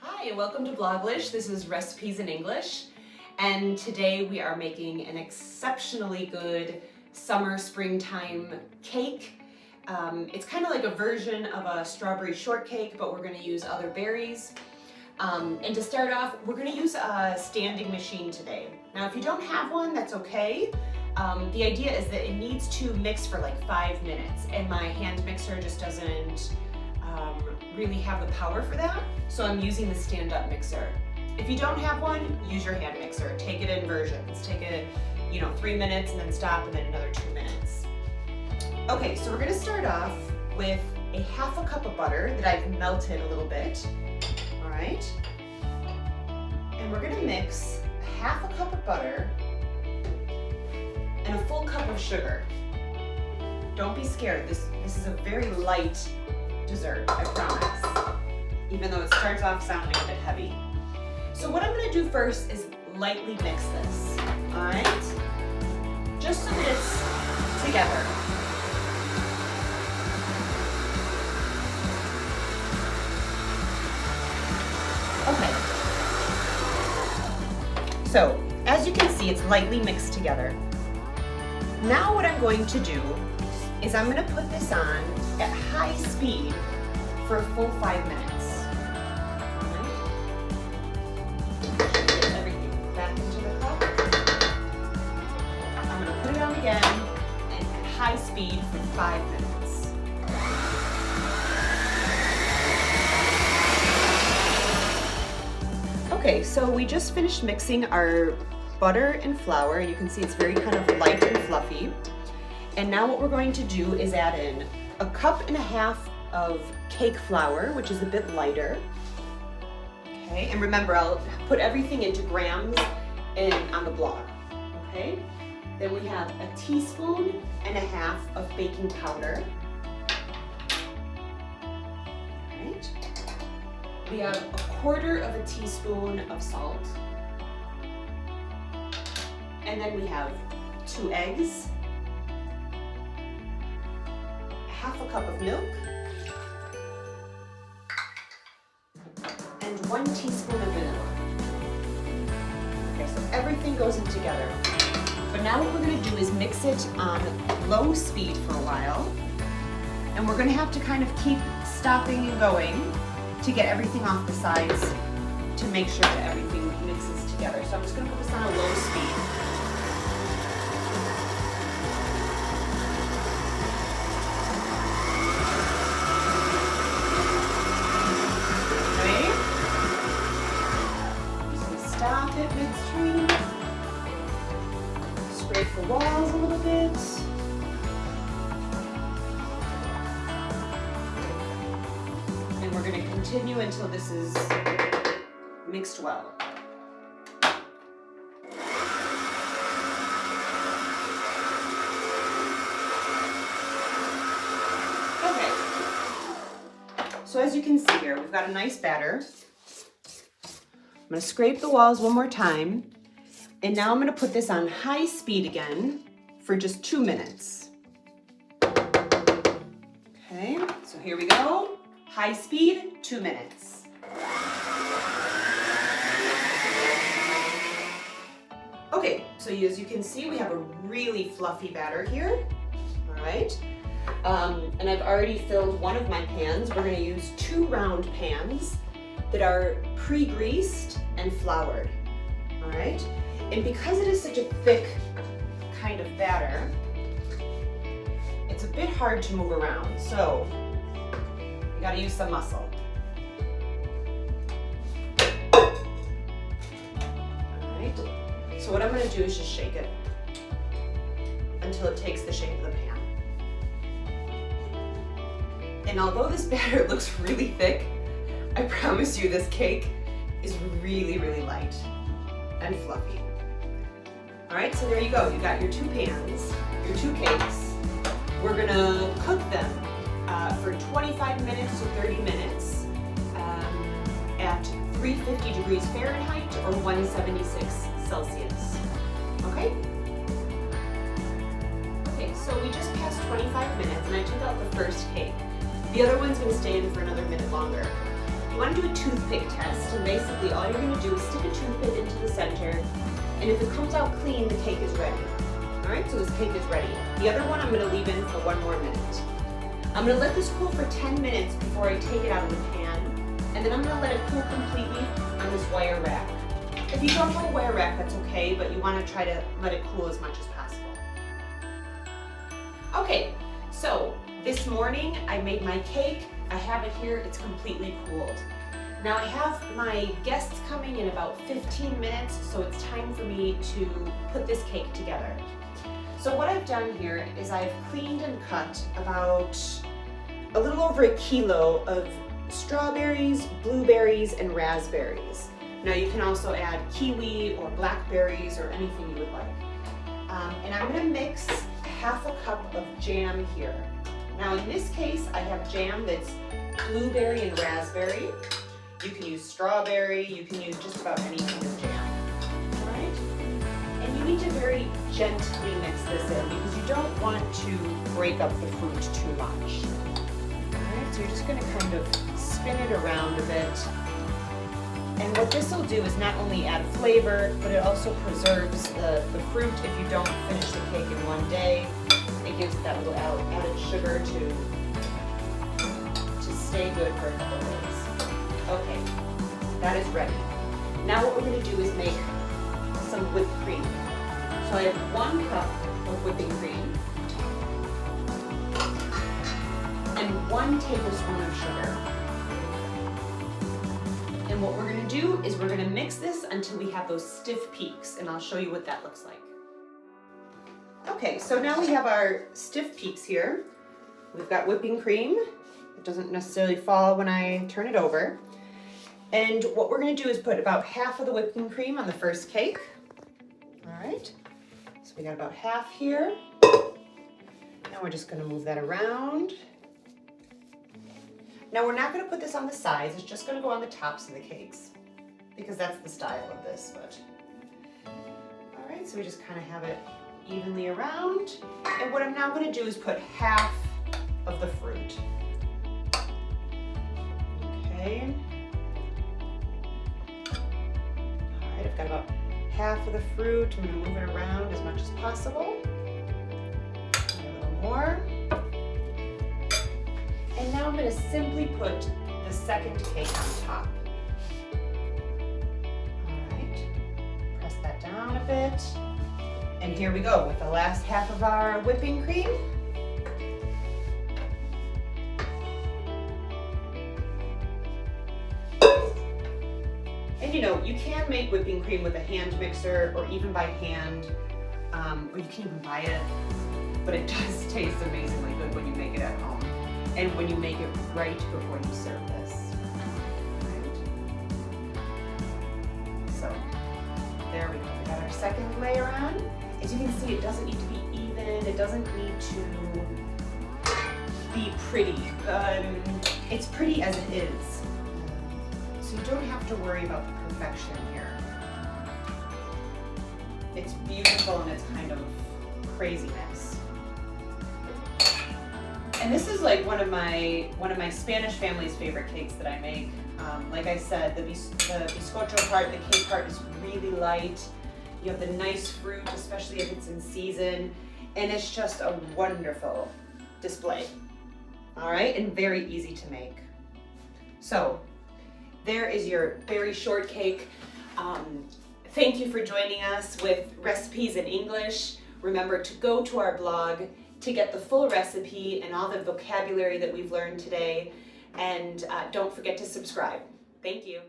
Hi, and welcome to Bloglish. This is Recipes in English, and today we are making an exceptionally good summer springtime cake. It's kind of like a version of a strawberry shortcake, but we're going to use other berries. And to start off, we're going to use a standing machine today. Now, if you don't have one, that's okay. The idea is that it needs to mix for like 5 minutes, and my hand mixer just doesn't really have the power for that, so I'm using the stand-up mixer. If you don't have one, use your hand mixer. Take it in versions. Take it, 3 minutes and then stop, and then another 2 minutes. Okay, so we're gonna start off with a half a cup of butter that I've melted a little bit. All right, and we're gonna mix a half a cup of butter and a full cup of sugar. Don't be scared. This is a very light dessert, I promise, even though it starts off sounding a bit heavy. So what I'm going to do first is lightly mix this, all right? Just so that it's together. Okay. So, as you can see, it's lightly mixed together. Now what I'm going to do is I'm going to put this on at high speed for a full 5 minutes. All right. Get everything back into the cup. I'm going to put it on again and at high speed for 5 minutes. Okay, so we just finished mixing our butter and flour, and you can see it's very kind of light and fluffy. And now what we're going to do is add in a cup and a half of cake flour, which is a bit lighter. Okay, and remember, I'll put everything into grams on the blog. Okay, then we have a teaspoon and a half of baking powder. All right, we have a quarter of a teaspoon of salt. And then we have 2 eggs, half a cup of milk, and 1 teaspoon of vanilla. Okay, so everything goes in together. But now what we're going to do is mix it on low speed for a while, and we're going to have to kind of keep stopping and going to get everything off the sides to make sure that everything mixes together. So I'm just going to put this on a low speed. Stop it midstream, scrape the walls a little bit. And we're going to continue until this is mixed well. Okay, so as you can see here, we've got a nice batter. I'm going to scrape the walls one more time, and now I'm going to put this on high speed again for just 2 minutes. Okay, so here we go. High speed, 2 minutes. Okay, so as you can see, we have a really fluffy batter here. All right, and I've already filled one of my pans. We're going to use 2 round pans that are pre-greased and floured, all right? And because it is such a thick kind of batter, it's a bit hard to move around, so you gotta use some muscle. All right, so what I'm gonna do is just shake it until it takes the shape of the pan. And although this batter looks really thick, I promise you this cake is really, really light and fluffy. All right, so there you go. You got your 2 pans, your 2 cakes. We're gonna cook them for 25 minutes to 30 minutes at 350 degrees Fahrenheit or 176 Celsius. Okay? Okay, so we just passed 25 minutes and I took out the first cake. The other one's gonna stay in for another minute longer. you want to do a toothpick test, and basically all you're going to do is stick a toothpick into the center, and if it comes out clean, the cake is ready. Alright, so this cake is ready. The other one I'm going to leave in for 1 more minute. I'm going to let this cool for 10 minutes before I take it out of the pan, and then I'm going to let it cool completely on this wire rack. If you don't have a wire rack, that's okay, but you want to try to let it cool as much as possible. Okay, so this morning I made my cake. I have it here, it's completely cooled. Now I have my guests coming in about 15 minutes, so it's time for me to put this cake together. So what I've done here is I've cleaned and cut about a little over 1 kilo of strawberries, blueberries, and raspberries. Now you can also add kiwi or blackberries or anything you would like. And I'm going to mix 1/2 cup of jam here. Now in this case I have jam that's blueberry and raspberry. You can use strawberry, you can use just about any kind of jam. Alright? And you need to very gently mix this in because you don't want to break up the fruit too much. Alright, so you're just going to kind of spin it around a bit. And what this will do is not only add flavor, but it also preserves the fruit if you don't finish the cake in one day. It gives that little added sugar to stay good for a couple of days. Okay, that is ready. Now what we're going to do is make some whipped cream. So I have 1 cup of whipping cream and 1 tablespoon of sugar. And what we're going to do is we're going to mix this until we have those stiff peaks, and I'll show you what that looks like. Okay, so now we have our stiff peaks here. We've got whipping cream. It doesn't necessarily fall when I turn it over. And what we're going to do is put about 1/2 of the whipping cream on the first cake. All right, so we got about 1/2 here. Now we're just going to move that around. Now we're not going to put this on the sides, it's just going to go on the tops of the cakes because that's the style of this. But all right, so we just kind of have it evenly around. And what I'm now going to do is put 1/2 of the fruit. Okay. All right, I've got about 1/2 of the fruit. I'm going to move it around as much as possible. And a little more. And now I'm going to simply put the second cake on top. All right, press that down a bit. And here we go with the last 1/2 of our whipping cream. And you know, you can make whipping cream with a hand mixer or even by hand, or you can even buy it, but it does taste amazingly good when you make it at home. And when you make it right before you serve this. Right. So, there we go. We got our second layer on. As you can see, it doesn't need to be even. It doesn't need to be pretty. It's pretty as it is. So you don't have to worry about the perfection here. It's beautiful and it's kind of craziness. And this is like one of my Spanish family's favorite cakes that I make. Like I said, the bizcocho part, the cake part is really light. You have the nice fruit, especially if it's in season, and it's just a wonderful display. All right, and very easy to make. So there is your berry shortcake. Thank you for joining us with Recipes in English. Remember to go to our blog to get the full recipe and all the vocabulary that we've learned today. And don't forget to subscribe. Thank you.